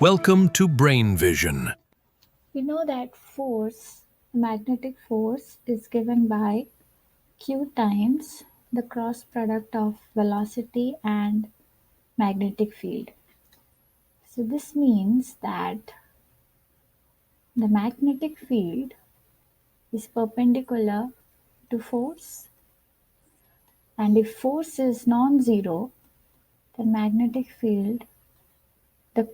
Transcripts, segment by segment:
Welcome to Brain Vision. We know that magnetic force, is given by q times the cross product of velocity and magnetic field. So this means that the magnetic field is perpendicular to force, and if force is non-zero, then magnetic field the,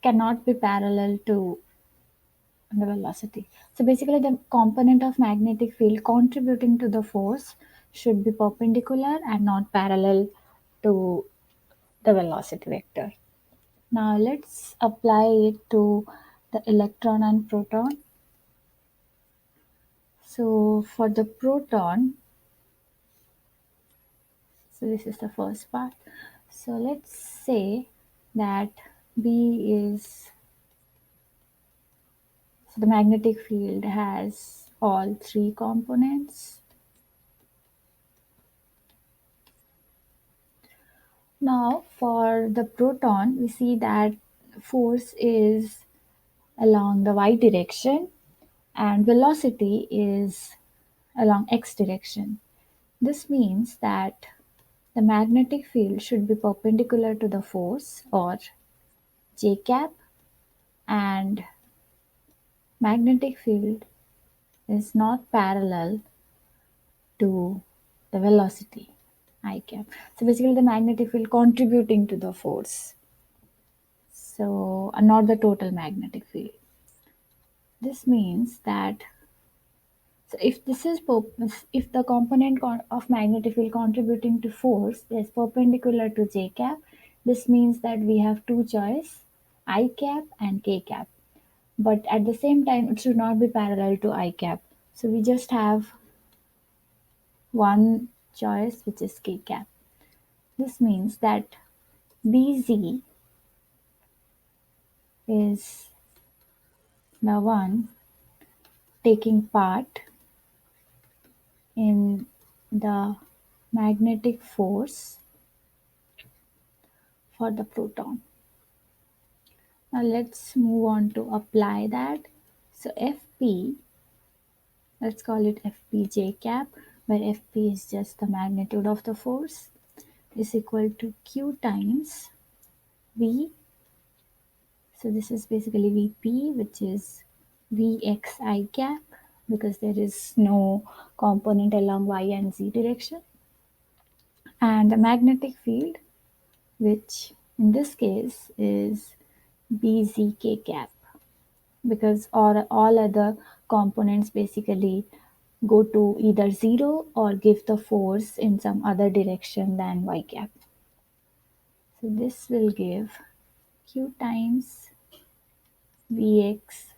cannot be parallel to the velocity. So basically the component of magnetic field contributing to the force should be perpendicular and not parallel to the velocity vector. Now let's apply it to the electron and proton. So for the proton, so this is the first part. So let's say that B is, so the magnetic field has all three components. Now, for the proton, we see that force is along the y direction and velocity is along x direction. This means that the magnetic field should be perpendicular to the force, or j cap, and magnetic field is not parallel to the velocity I cap. So basically the magnetic field contributing to the force. So not the total magnetic field. This means that, so if the component of magnetic field contributing to force is perpendicular to j cap, this means that we have two choice, I cap and k cap. But at the same time, it should not be parallel to I cap. So we just have one choice, which is k cap. This means that BZ is the one taking part in the magnetic force for the proton. Now let's move on to apply that. So Fp, let's call it Fpj cap, where Fp is just the magnitude of the force, is equal to Q times V. So this is basically Vp, which is Vxi cap, because there is no component along y and z direction. And the magnetic field, which in this case is Bzk cap, because all other components basically go to either zero or give the force in some other direction than y cap. So this will give q times Vx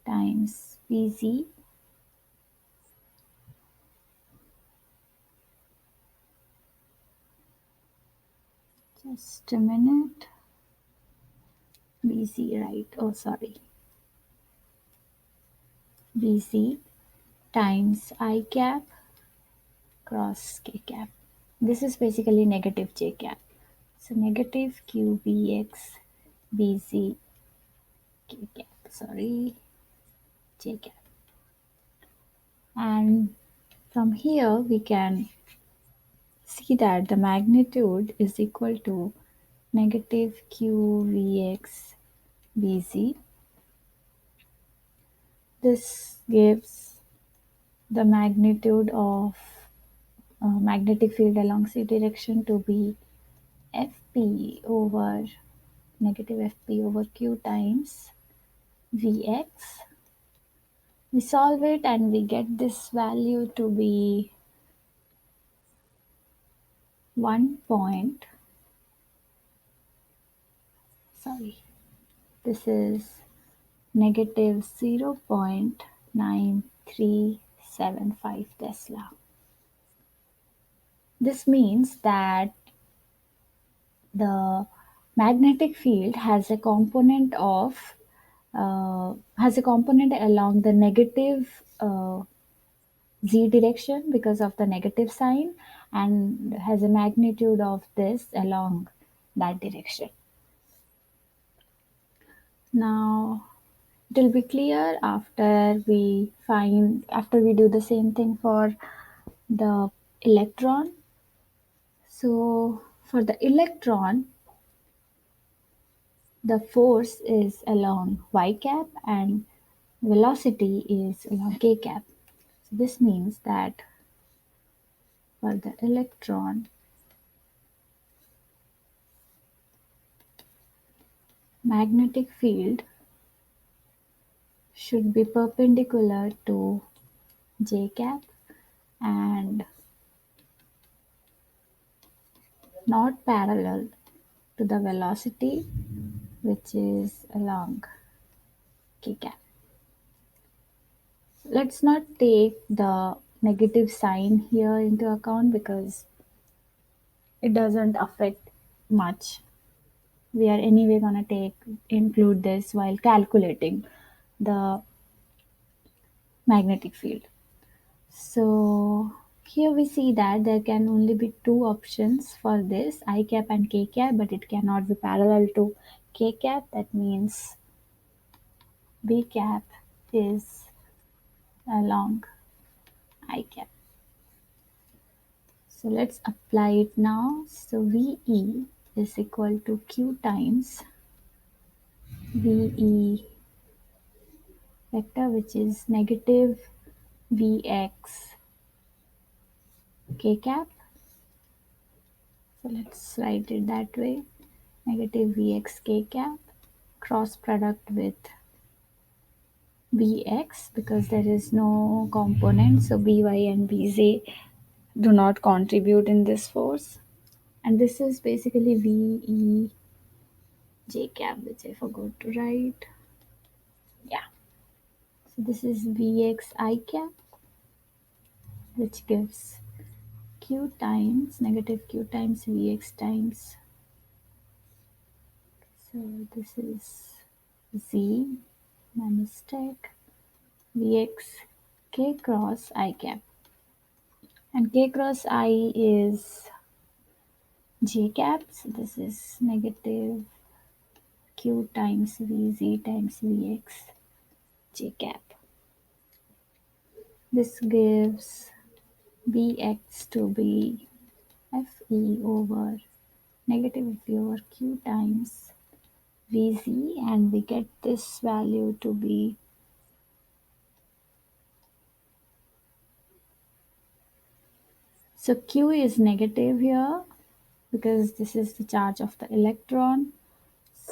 times Bz, just a minute, Bz, right? Oh, sorry. Bz times I cap cross k cap. This is basically negative j cap. So negative qbx bz k cap, sorry, j cap. And from here we can see that the magnitude is equal to negative qvx bz. This gives the magnitude of magnetic field along c direction to be Fp over negative Fp over q times Vx. We solve it and we get this value to be 1 point, sorry, this is negative 0.9375 Tesla. This means that the magnetic field has a component along the negative z direction because of the negative sign, and has a magnitude of this along that direction. Now it will be clear after we do the same thing for the electron. So for the electron, the force is along y cap and velocity is along k cap. So this means that for the electron, magnetic field should be perpendicular to j cap and not parallel to the velocity, which is along k cap. Let's not take the negative sign here into account because it doesn't affect much. We are anyway going to include this while calculating the magnetic field. So here we see that there can only be two options for this, I cap and k cap, but it cannot be parallel to k cap. That means b cap is along I cap. So let's apply it now. So VE is equal to Q times VE vector, which is negative Vx k cap. So let's write it that way. Negative Vx k cap cross product with Bx because there is no component. So By and Bz do not contribute in this force. And this is basically VE j cap, which I forgot to write. Yeah. So this is Vx I cap, which gives Q times negative Q times Vx times. So this is Z, my mistake, Vx k cross I cap. And k cross I is j cap. So this is negative Q times Vz times Vx j cap. This gives Vx to be Fe over negative Fe over Q times Vz, and we get this value to be so Q is negative here because this is the charge of the electron.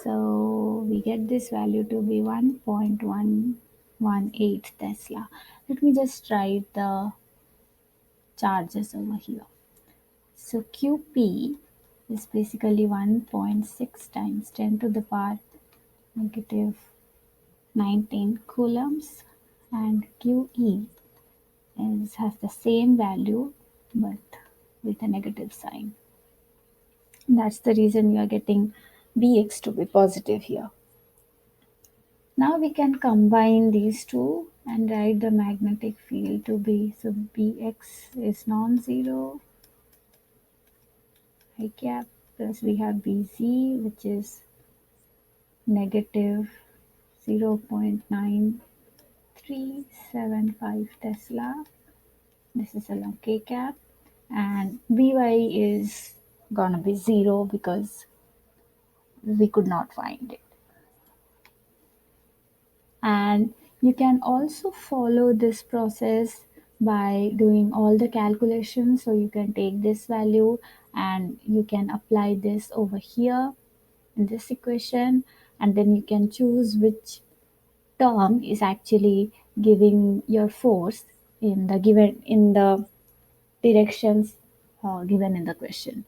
So we get this value to be 1.118 Tesla. Let me just write the charges over here. So QP is basically 1.6 times 10 to the power negative 19 coulombs, and QE has the same value but with a negative sign. That's the reason we are getting Bx to be positive here. Now we can combine these two and write the magnetic field to be, so Bx is non-zero, I cap, plus we have Bz, which is negative 0.9375 Tesla. This is along k cap, and By is gonna be 0 because we could not find it. And you can also follow this process by doing all the calculations. So you can take this value and you can apply this over here in this equation, and then you can choose which term is actually giving your force in the directions given in the question.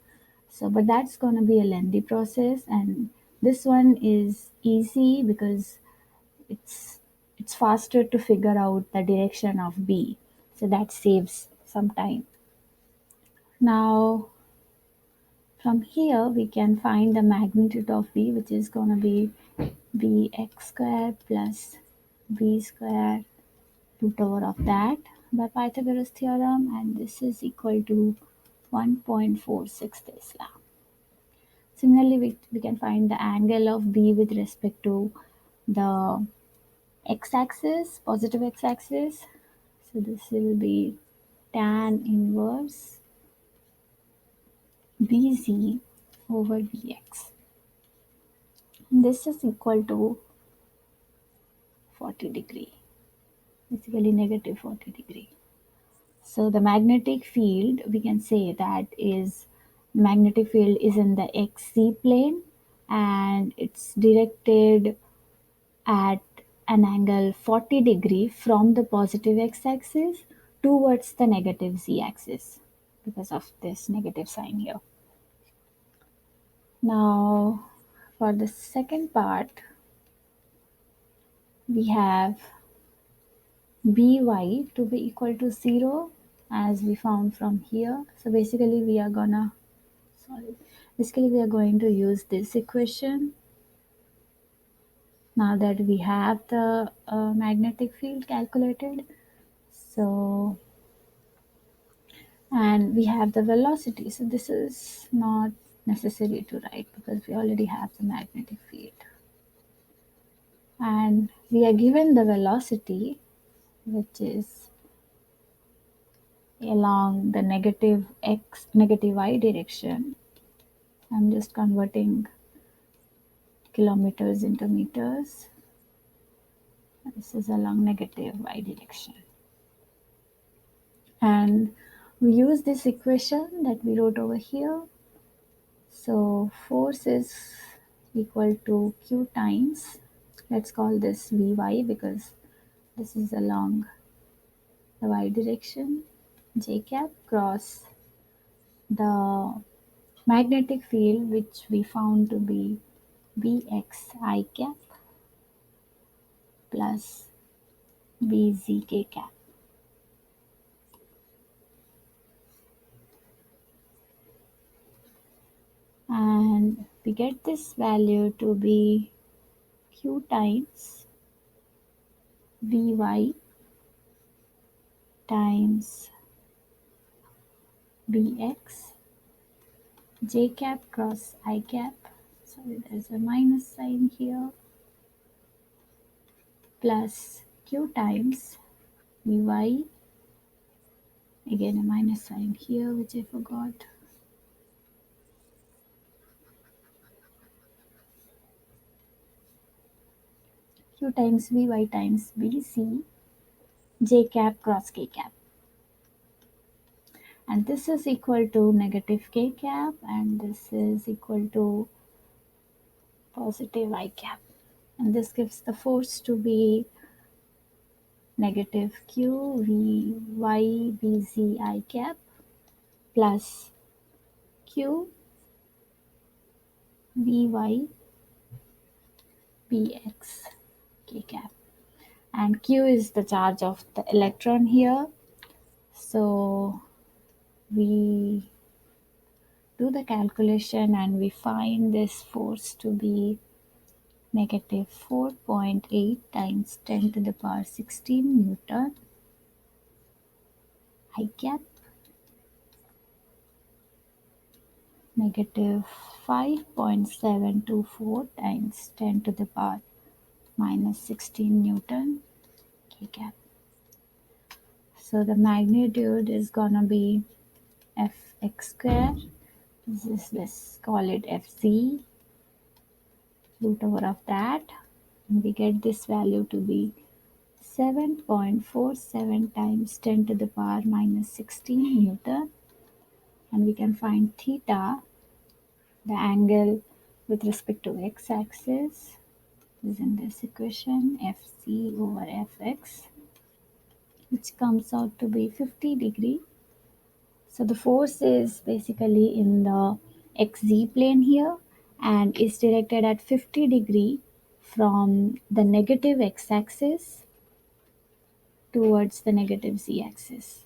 So but that's going to be a lengthy process, and this one is easy because it's it's faster to figure out the direction of B, so that saves some time. Now from here we can find the magnitude of B, which is going to be Bx square plus B square root over of that by Pythagoras theorem, and this is equal to 1.46 Tesla. Similarly, we can find the angle of B with respect to the x-axis, positive x-axis. So this will be tan inverse Bz over Bx. This is equal to 40 degree, basically negative 40 degree. So the magnetic field, we can say that is magnetic field is in the xz plane and it's directed at an angle 40 degree from the positive x-axis towards the negative z-axis because of this negative sign here. Now for the second part, we have by to be equal to 0 as we found from here. So basically we are going to use this equation now that we have the magnetic field calculated. So, and we have the velocity. So this is not necessary to write because we already have the magnetic field. And we are given the velocity, which is along the negative y direction. I'm just converting kilometers into meters. This is along negative y direction. And we use this equation that we wrote over here. So force is equal to q times, let's call this Vy because this is along the y direction, j cap cross the magnetic field which we found to be Bx I cap plus Bz k cap. And we get this value to be q times Vy times Bx j cap cross I cap. Sorry, there's a minus sign here. Plus q times Vy. Again a minus sign here which I forgot. Q times Vy times Bc j cap cross k cap. And this is equal to negative k cap and this is equal to positive I cap. And this gives the force to be negative q Vy Bz I cap plus q Vy Bx k cap. And q is the charge of the electron here. So we do the calculation and we find this force to be negative 4.8 times 10 to the power 16 Newton I cap, negative 5.724 times 10 to the power minus 16 Newton K cap. So the magnitude is gonna be Fx square. Let's call it Fz, root over of that. And we get this value to be 7.47 times 10 to the power minus 16 Newton. And we can find theta, the angle with respect to x-axis, is in this equation, Fc over Fx, which comes out to be 50 degree. So the force is basically in the xz plane here and is directed at 50 degree from the negative x-axis towards the negative z-axis.